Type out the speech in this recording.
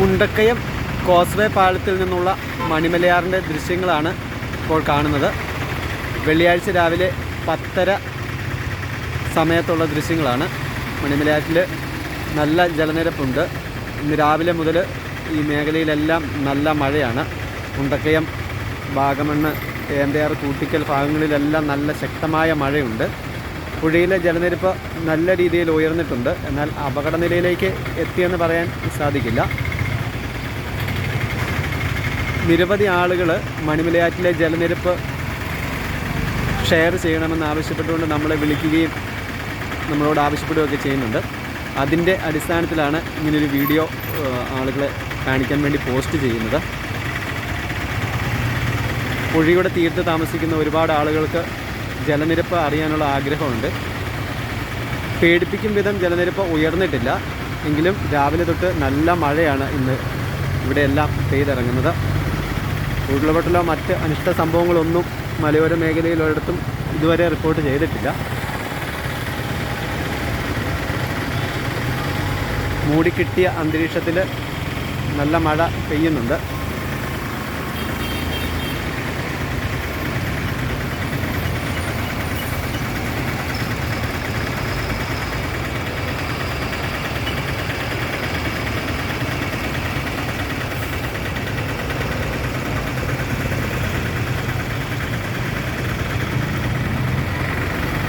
Mundakayam causeway പാലത്തിൽ നിന്നുള്ള മണിമലയാറിൻ്റെ ദൃശ്യങ്ങളാണ് ഇപ്പോൾ കാണുന്നത്. വെള്ളിയാഴ്ച രാവിലെ 10:30 സമയത്തുള്ള ദൃശ്യങ്ങളാണ്. മണിമലയാറ്റിൽ നല്ല ജലനിരപ്പുണ്ട്. ഇന്ന് രാവിലെ മുതൽ ഈ മേഖലയിലെല്ലാം നല്ല മഴയാണ്. മുണ്ടക്കയം, വാഗമണ്ണ്, ഏന്തയാർ, കൂട്ടിക്കൽ ഭാഗങ്ങളിലെല്ലാം നല്ല ശക്തമായ മഴയുണ്ട്. പുഴയിലെ ജലനിരപ്പ് നല്ല രീതിയിൽ ഉയർന്നിട്ടുണ്ട്. എന്നാൽ അപകട നിലയിലേക്ക് എത്തിയെന്ന് പറയാൻ സാധിക്കില്ല. നിരവധി ആളുകൾ മണിമലയാറ്റിലെ ജലനിരപ്പ് ഷെയർ ചെയ്യണമെന്ന് ആവശ്യപ്പെട്ടുകൊണ്ട് നമ്മളെ വിളിക്കുകയും നമ്മളോട് ആവശ്യപ്പെടുകയൊക്കെ ചെയ്യുന്നുണ്ട്. അതിൻ്റെ അടിസ്ഥാനത്തിലാണ് ഇങ്ങനൊരു വീഡിയോ ആളുകളെ കാണിക്കാൻ വേണ്ടി പോസ്റ്റ് ചെയ്യുന്നത്. പുഴയുടെ തീരത്ത് താമസിക്കുന്ന ഒരുപാട് ആളുകൾക്ക് ജലനിരപ്പ് അറിയാനുള്ള ആഗ്രഹമുണ്ട്. പേടിപ്പിക്കും വിധം ജലനിരപ്പ് ഉയർന്നിട്ടില്ല. എങ്കിലും രാവിലെ തൊട്ട് നല്ല മഴയാണ് ഇന്ന് ഇവിടെയെല്ലാം പെയ്തിറങ്ങുന്നത്. ഉരുൾപൊട്ടലോ മറ്റ് അനിഷ്ട സംഭവങ്ങളൊന്നും മലയോര മേഖലയിലൊരിടത്തും ഇതുവരെ റിപ്പോർട്ട് ചെയ്തിട്ടില്ല. മൂടിക്കിട്ടിയ അന്തരീക്ഷത്തിൽ നല്ല മഴ പെയ്യുന്നുണ്ട്.